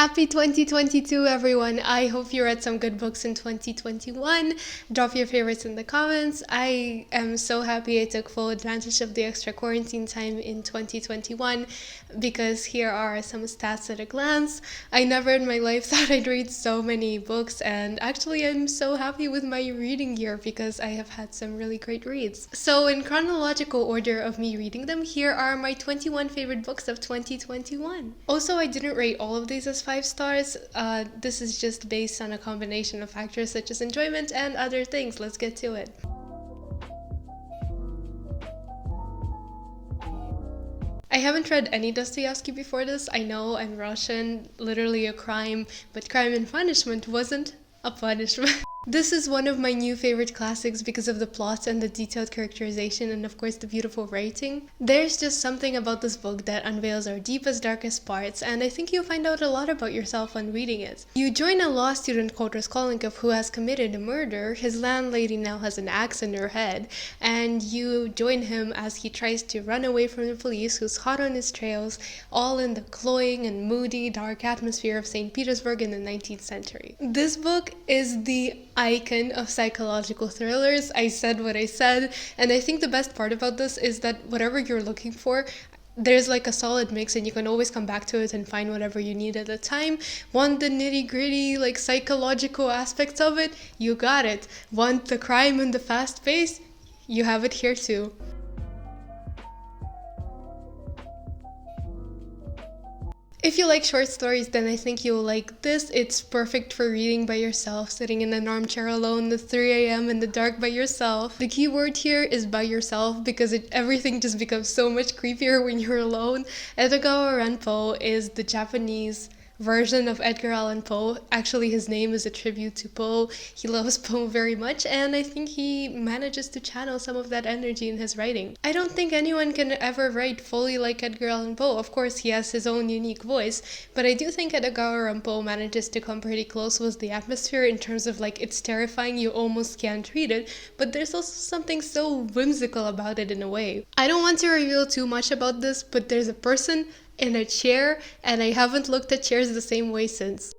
Happy 2022, everyone. I hope you read some good books in 2021. Drop your favorites in the comments. I am so happy I took full advantage of the extra quarantine time in 2021 because here are some stats at a glance. I never in my life thought I'd read so many books, and actually, I'm so happy with my reading year because I have had some really great reads. So, in chronological order of me reading them, here are my 21 favorite books of 2021. Also, I didn't rate all of these as 5 stars. This is just based on a combination of factors such as enjoyment and other things. Let's get to it. I haven't read any Dostoevsky before this. I know I'm Russian, literally a crime, but Crime and Punishment wasn't a punishment. This is one of my new favorite classics because of the plot and the detailed characterization and of course the beautiful writing. There's just something about this book that unveils our deepest, darkest parts, and I think you'll find out a lot about yourself when reading it. You join a law student called Raskolnikov who has committed a murder. His landlady now has an axe in her head, and you join him as he tries to run away from the police who's hot on his trails, all in the cloying and moody, dark atmosphere of St. Petersburg in the 19th century. This book is the icon of psychological thrillers. I said what I said, and I think the best part about this is that whatever you're looking for, there's like a solid mix and you can always come back to it and find whatever you need at the time. Want the nitty gritty, like psychological aspects of it? You got it. Want the crime and the fast pace? You have it here too. If you like short stories, then I think you'll like this. It's perfect for reading by yourself, sitting in an armchair alone at 3 a.m. in the dark by yourself. The key word here is by yourself because everything just becomes so much creepier when you're alone. Edgar Allan Poe is the Japanese version of Edgar Allan Poe. Actually, his name is a tribute to Poe. He loves Poe very much, and I think he manages to channel some of that energy in his writing. I don't think anyone can ever write fully like Edgar Allan Poe. Of course, he has his own unique voice, but I do think Edgar Allan Poe manages to come pretty close with the atmosphere in terms of like it's terrifying, you almost can't read it, but there's also something so whimsical about it in a way. I don't want to reveal too much about this, but there's a person in a chair, and I haven't looked at chairs the same way since.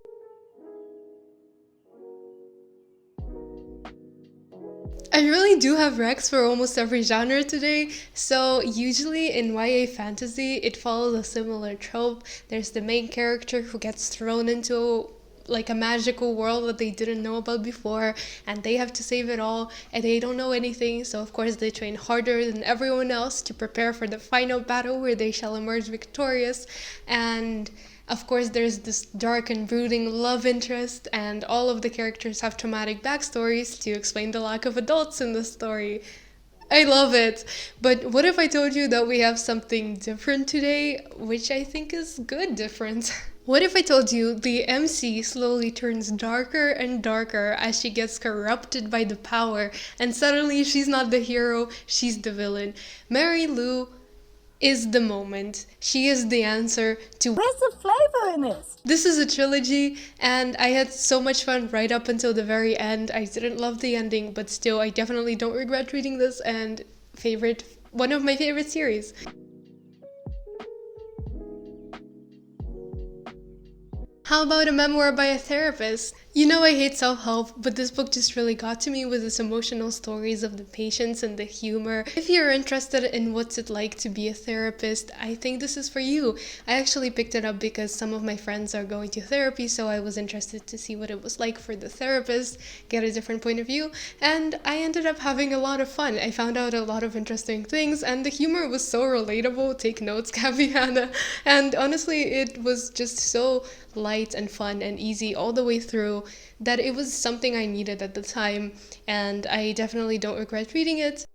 I really do have recs for almost every genre today. So usually in YA fantasy, it follows a similar trope. There's the main character who gets thrown into like a magical world that they didn't know about before, and they have to save it all, and they don't know anything, so of course they train harder than everyone else to prepare for the final battle where they shall emerge victorious. And of course there's this dark and brooding love interest, and all of the characters have traumatic backstories to explain the lack of adults in the story. I love it. But what if I told you that we have something different today, which I think is good different? What if I told you the MC slowly turns darker and darker as she gets corrupted by the power, and suddenly she's not the hero, she's the villain. Mary Lou is the moment. She is the answer to Where's the flavor in this? This is a trilogy, and I had so much fun right up until the very end. I didn't love the ending, but still, I definitely don't regret reading this, and one of my favorite series. How about a memoir by a therapist? You know I hate self-help, but this book just really got to me with its emotional stories of the patients and the humor. If you're interested in what's it like to be a therapist, I think this is for you. I actually picked it up because some of my friends are going to therapy, so I was interested to see what it was like for the therapist, get a different point of view, and I ended up having a lot of fun. I found out a lot of interesting things, and the humor was so relatable. Take notes, Gabby Hanna. And honestly, it was just so light and fun and easy all the way through that it was something I needed at the time, and I definitely don't regret reading it.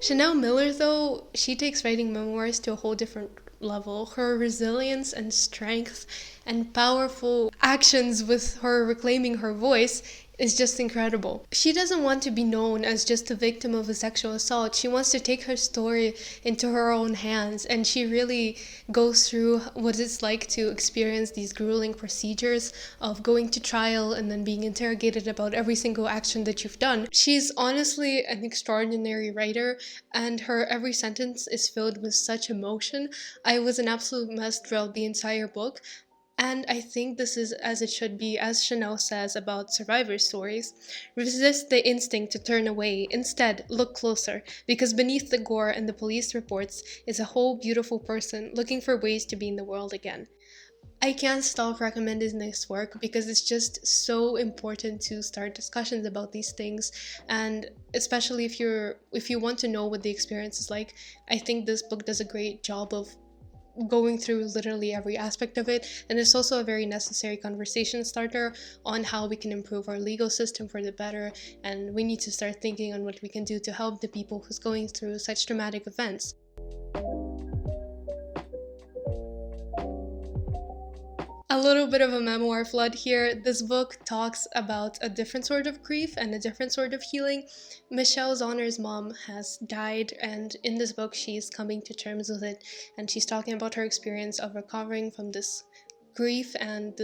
Chanel Miller, though, she takes writing memoirs to a whole different level. Her resilience and strength and powerful actions with her reclaiming her voice is just incredible. She doesn't want to be known as just a victim of a sexual assault. She wants to take her story into her own hands, and she really goes through what it's like to experience these grueling procedures of going to trial and then being interrogated about every single action that you've done. She's honestly an extraordinary writer, and her every sentence is filled with such emotion. I was an absolute mess throughout the entire book. And I think this is as it should be, as Chanel says about survivor stories. Resist the instinct to turn away. Instead, look closer, because beneath the gore and the police reports is a whole beautiful person looking for ways to be in the world again. I can't stop recommending this work because it's just so important to start discussions about these things, and especially if you want to know what the experience is like. I think this book does a great job of going through literally every aspect of it, and it's also a very necessary conversation starter on how we can improve our legal system for the better, and we need to start thinking on what we can do to help the people who's going through such traumatic events. A little bit of a memoir flood here. This book talks about a different sort of grief and a different sort of healing. Michelle Zauner's mom has died, and in this book she's coming to terms with it, and she's talking about her experience of recovering from this grief and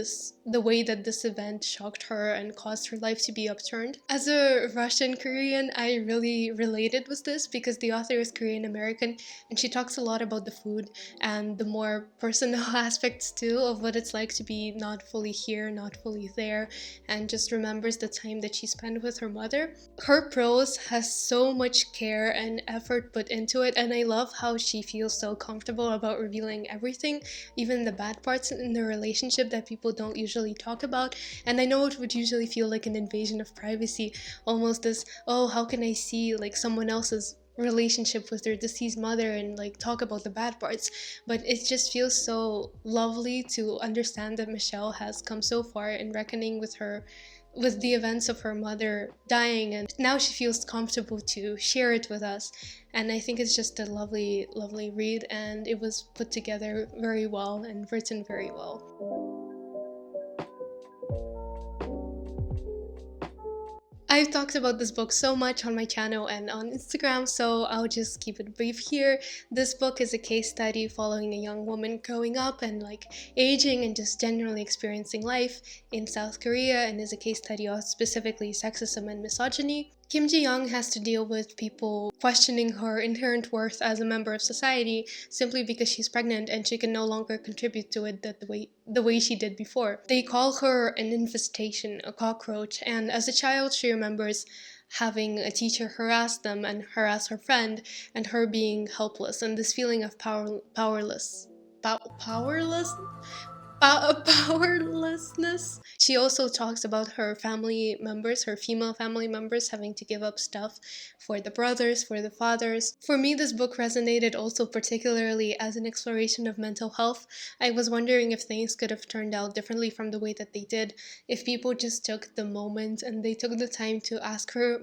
the way that this event shocked her and caused her life to be upturned. As a Russian Korean, I really related with this because the author is Korean American, and she talks a lot about the food and the more personal aspects too of what it's like to be not fully here, not fully there, and just remembers the time that she spent with her mother. Her prose has so much care and effort put into it, and I love how she feels so comfortable about revealing everything, even the bad parts in the relationship that people don't usually talk about. And I know it would usually feel like an invasion of privacy, almost as, oh, how can I see like someone else's relationship with their deceased mother and like talk about the bad parts, but it just feels so lovely to understand that Michelle has come so far in reckoning with the events of her mother dying, and now she feels comfortable to share it with us. And I think it's just a lovely read, and it was put together very well and written very well. I've talked about this book so much on my channel and on Instagram, so I'll just keep it brief here. This book is a case study following a young woman growing up and like aging and just generally experiencing life in South Korea, and is a case study of specifically sexism and misogyny. Kim Ji-young has to deal with people questioning her inherent worth as a member of society simply because she's pregnant and she can no longer contribute to it the way she did before. They call her an infestation, a cockroach, and as a child she remembers having a teacher harass them and harass her friend, and her being helpless, and this feeling of powerlessness. She also talks about her family members, her female family members, having to give up stuff for the brothers, for the fathers. For me, this book resonated also particularly as an exploration of mental health. I was wondering if things could have turned out differently from the way that they did, if people just took the moment and they took the time to ask her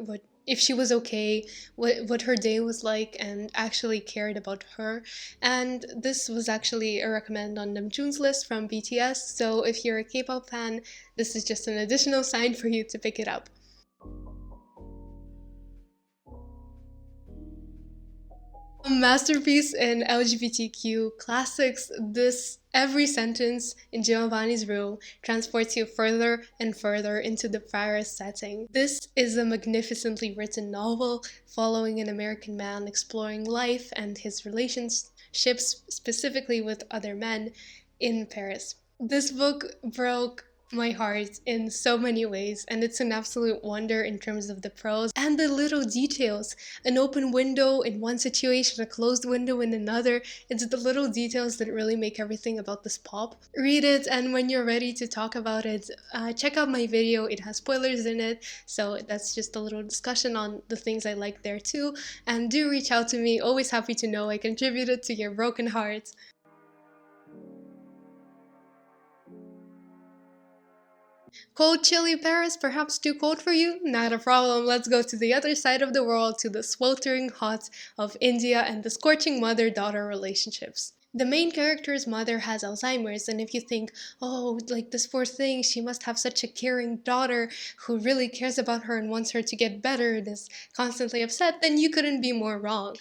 if she was okay, what her day was like, and actually cared about her. And this was actually a recommend on Namjoon's list from BTS, so if you're a K-pop fan, this is just an additional sign for you to pick it up. A masterpiece in LGBTQ classics, every sentence in Giovanni's Rule transports you further and further into the Paris setting. This is a magnificently written novel following an American man exploring life and his relationships specifically with other men in Paris. This book broke my heart in so many ways, and it's an absolute wonder in terms of the prose and the little details. An open window in one situation, a closed window in another. It's the little details that really make everything about this pop. Read it, and when you're ready to talk about it, check out my video. It has spoilers in it, so that's just a little discussion on the things I like there too. And do reach out to me, always happy to know I contributed to your broken heart. Cold, chilly Paris, perhaps too cold for you? Not a problem, let's go to the other side of the world, to the sweltering hot of India and the scorching mother-daughter relationships. The main character's mother has Alzheimer's, and if you think, oh, like this poor thing, she must have such a caring daughter who really cares about her and wants her to get better and is constantly upset, then you couldn't be more wrong,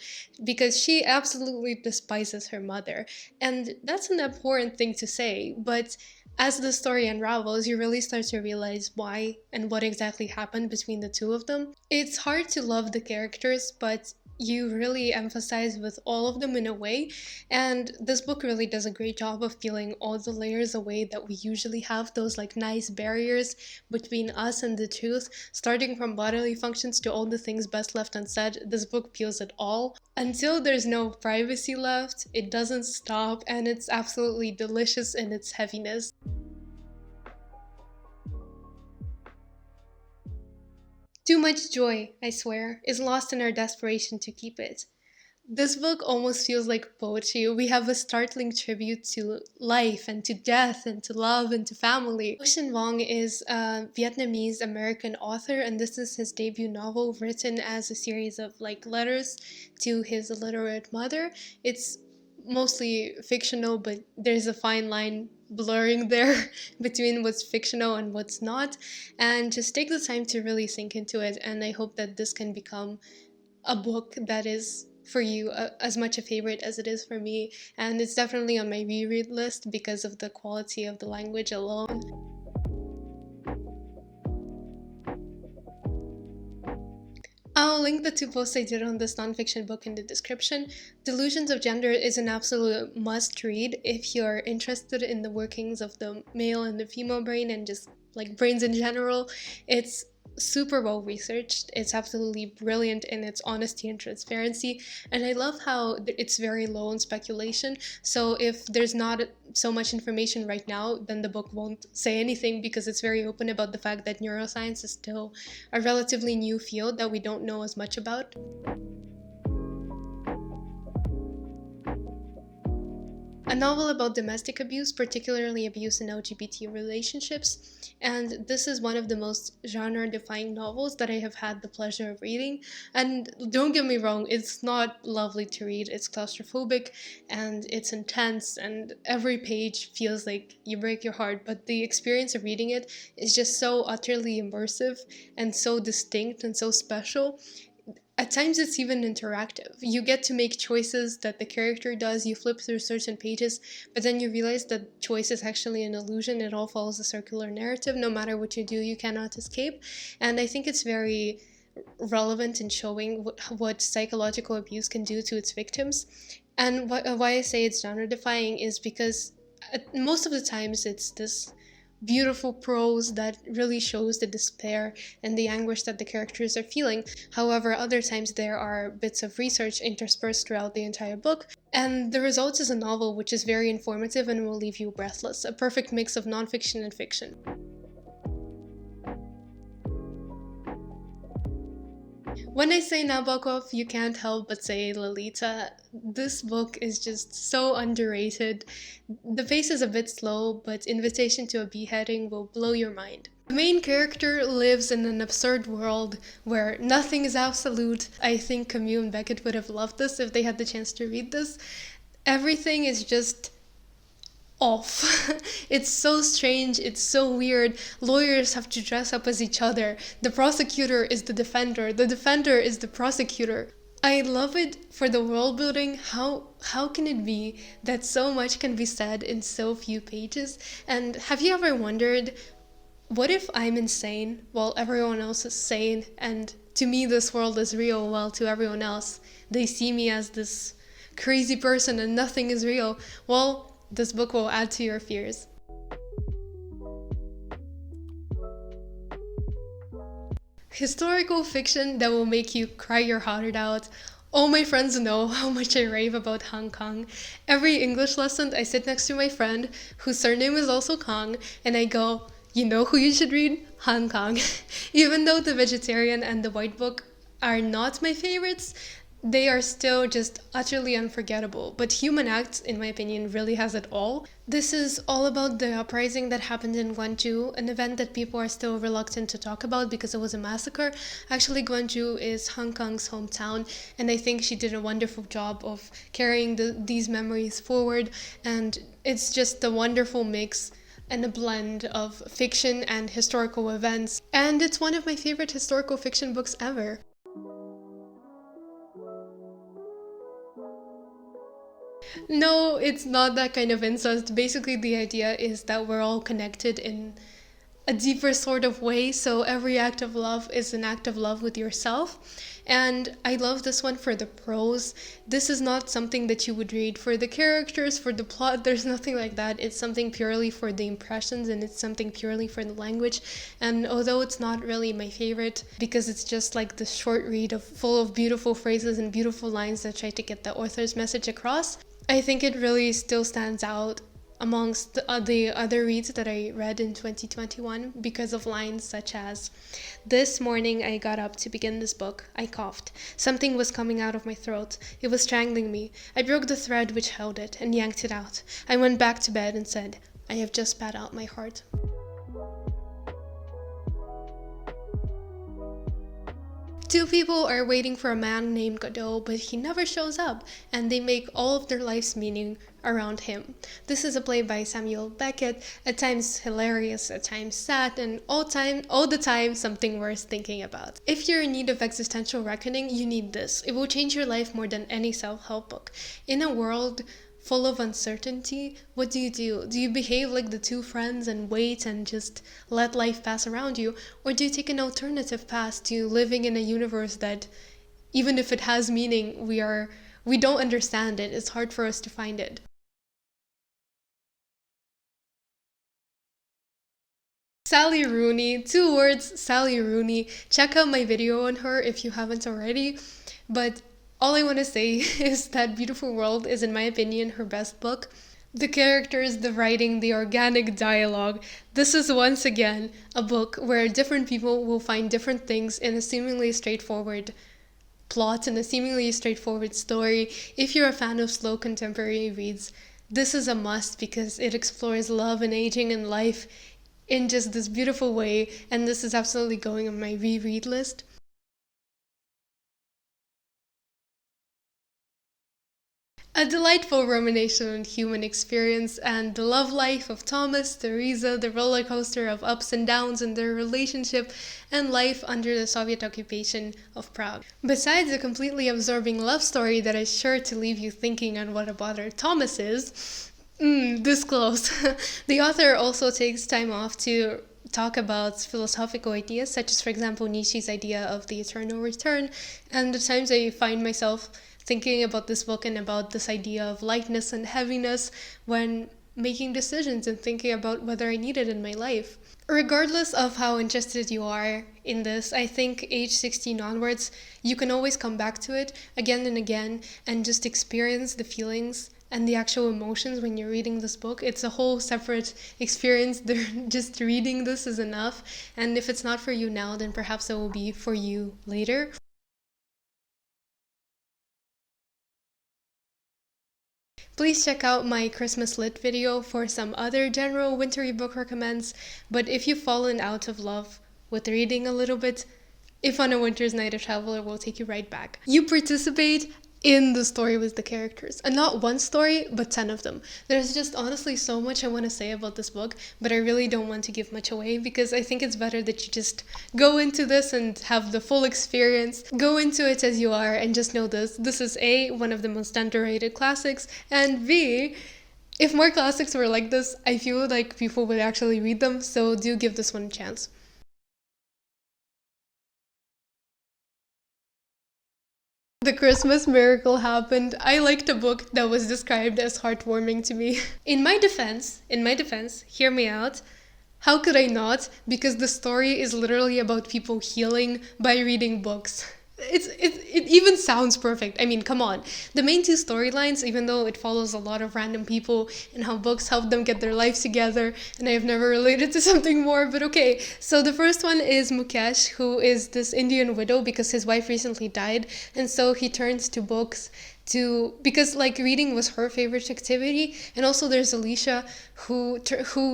because she absolutely despises her mother. And that's an abhorrent thing to say, but as the story unravels, you really start to realize why and what exactly happened between the two of them. It's hard to love the characters, but you really emphasize with all of them in a way, and this book really does a great job of peeling all the layers away that we usually have, those like nice barriers between us and the truth, starting from bodily functions to all the things best left unsaid. This book peels it all until there's no privacy left. It doesn't stop, and it's absolutely delicious in its heaviness. Too much joy, I swear, is lost in our desperation to keep it. This book almost feels like poetry. We have a startling tribute to life and to death and to love and to family. Ocean Vuong is a Vietnamese American author, and this is his debut novel written as a series of like letters to his illiterate mother. It's mostly fictional, but there's a fine line blurring there between what's fictional and what's not. And just take the time to really sink into it, and I hope that this can become a book that is for you as much a favorite as it is for me. And it's definitely on my reread list because of the quality of the language alone. I'll link the two posts I did on this nonfiction book in the description. Delusions of Gender is an absolute must-read if you're interested in the workings of the male and the female brain and just like brains in general. It's super well researched. It's absolutely brilliant in its honesty and transparency, and I love how it's very low in speculation. So if there's not so much information right now, then the book won't say anything, because it's very open about the fact that neuroscience is still a relatively new field that we don't know as much about. A novel about domestic abuse, particularly abuse in LGBT relationships, and this is one of the most genre-defying novels that I have had the pleasure of reading. And don't get me wrong, it's not lovely to read. It's claustrophobic and it's intense, and every page feels like you break your heart, but the experience of reading it is just so utterly immersive and so distinct and so special. At times it's even interactive. You get to make choices that the character does, you flip through certain pages, but then you realize that choice is actually an illusion. It all follows a circular narrative. No matter what you do, you cannot escape. And I think it's very relevant in showing what psychological abuse can do to its victims. And why I say it's genre-defying is because most of the times it's this beautiful prose that really shows the despair and the anguish that the characters are feeling. However, other times there are bits of research interspersed throughout the entire book, and the result is a novel which is very informative and will leave you breathless, a perfect mix of nonfiction and fiction. When I say Nabokov, you can't help but say Lolita. This book is just so underrated. The pace is a bit slow, but Invitation to a Beheading will blow your mind. The main character lives in an absurd world where nothing is absolute. I think Camus and Beckett would have loved this if they had the chance to read this. Everything is just off. It's so strange, it's so weird. Lawyers have to dress up as each other. The prosecutor is the defender is the prosecutor. I love it for the world building. How can it be that so much can be said in so few pages? And have you ever wondered, what if I'm insane while everyone else is sane, and to me this world is real while to everyone else they see me as this crazy person and nothing is real? Well, this book will add to your fears. Historical fiction that will make you cry your heart out. All my friends know how much I rave about Hong Kong. Every English lesson, I sit next to my friend, whose surname is also Kong, and I go, you know who you should read? Hong Kong. Even though The Vegetarian and The White Book are not my favorites, they are still just utterly unforgettable. But Human Acts, in my opinion, really has it all. This is all about the uprising that happened in Gwangju, an event that people are still reluctant to talk about because it was a massacre. Actually, Gwangju is Hong Kong's hometown, and I think she did a wonderful job of carrying these memories forward, and it's just a wonderful mix and a blend of fiction and historical events. And it's one of my favorite historical fiction books ever. No, it's not that kind of incest. Basically, the idea is that we're all connected in a deeper sort of way, so every act of love is an act of love with yourself. And I love this one for the prose. This is not something that you would read for the characters, for the plot. There's nothing like that. It's something purely for the impressions, and it's something purely for the language. And although it's not really my favorite because it's just like the short read full of beautiful phrases and beautiful lines that try to get the author's message across, I think it really still stands out amongst the other reads that I read in 2021 because of lines such as, "This morning I got up to begin this book. I coughed. Something was coming out of my throat. It was strangling me. I broke the thread which held it and yanked it out. I went back to bed and said, I have just spat out my heart." Two people are waiting for a man named Godot, but he never shows up, and they make all of their life's meaning around him. This is a play by Samuel Beckett, at times hilarious, at times sad, and all the time something worth thinking about. If you're in need of existential reckoning, you need this. It will change your life more than any self-help book. In a world full of uncertainty, what do? Do you behave like the two friends and wait and just let life pass around you? Or do you take an alternative path to living in a universe that, even if it has meaning, we don't understand it. It's hard for us to find it. Sally Rooney, 2 words, Sally Rooney. Check out my video on her if you haven't already. But all I want to say is that Beautiful World is, in my opinion, her best book. The characters, the writing, the organic dialogue. This is once again a book where different people will find different things in a seemingly straightforward plot and a seemingly straightforward story. If you're a fan of slow contemporary reads, this is a must because it explores love and aging and life in just this beautiful way, and this is absolutely going on my reread list. A delightful rumination on human experience and the love life of Thomas, Teresa, the roller coaster of ups and downs in their relationship, and life under the Soviet occupation of Prague. Besides a completely absorbing love story that is sure to leave you thinking on what a bother Thomas is, this close, the author also takes time off to talk about philosophical ideas, such as, for example, Nietzsche's idea of the eternal return, and the times I find myself thinking about this book and about this idea of lightness and heaviness when making decisions and thinking about whether I need it in my life. Regardless of how interested you are in this, I think age 16 onwards, you can always come back to it again and again and just experience the feelings and the actual emotions when you're reading this book. It's a whole separate experience. Just reading this is enough. And if it's not for you now, then perhaps it will be for you later. Please check out my Christmas lit video for some other general wintry book recommends, but if you've fallen out of love with reading a little bit, If on a Winter's Night a Traveler will take you right back. You participate in the story with the characters, and not one story, but 10 of them. There's just honestly so much I want to say about this book, but I really don't want to give much away because I think it's better that you just go into this and have the full experience. Go into it as you are and just know this is A, one of the most underrated classics, and B, if more classics were like this, I feel like people would actually read them, so do give this one a chance. The Christmas miracle happened. I liked a book that was described as heartwarming to me. In my defense, hear me out. How could I not? Because the story is literally about people healing by reading books. it even sounds perfect. I mean, come on. The main two storylines, even though it follows a lot of random people and how books help them get their lives together, and I have never related to something more, but okay. So the first one is Mukesh, who is this Indian widow because his wife recently died, and so he turns to books to, because like reading was her favorite activity. And also there's Alicia who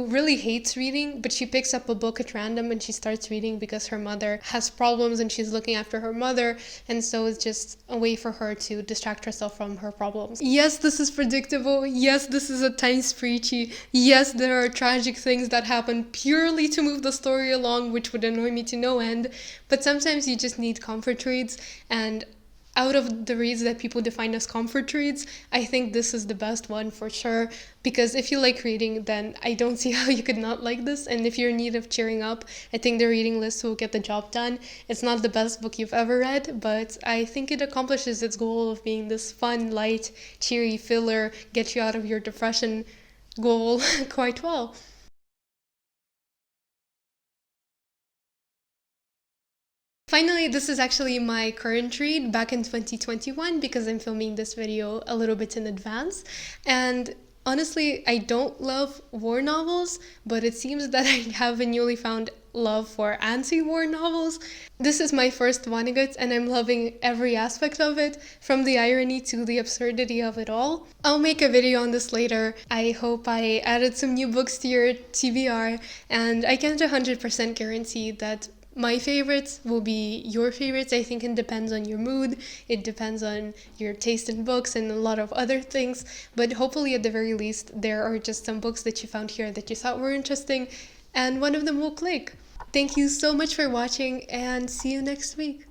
really hates reading, but she picks up a book at random and she starts reading because her mother has problems and she's looking after her mother, and so it's just a way for her to distract herself from her problems. Yes, this is predictable. Yes, this is at times preachy. Yes, there are tragic things that happen purely to move the story along, which would annoy me to no end, but sometimes you just need comfort reads. And out of the reads that people define as comfort reads, I think this is the best one for sure. Because if you like reading, then I don't see how you could not like this. And if you're in need of cheering up, I think the reading list will get the job done. It's not the best book you've ever read, but I think it accomplishes its goal of being this fun, light, cheery filler, get you out of your depression goal quite well. Finally, this is actually my current read back in 2021 because I'm filming this video a little bit in advance. And honestly, I don't love war novels, but it seems that I have a newly found love for anti-war novels. This is my first Vonnegut and I'm loving every aspect of it, from the irony to the absurdity of it all. I'll make a video on this later. I hope I added some new books to your TBR, and I can't 100% guarantee that my favorites will be your favorites. I think it depends on your mood, it depends on your taste in books and a lot of other things, but hopefully at the very least there are just some books that you found here that you thought were interesting and one of them will click. Thank you so much for watching and see you next week.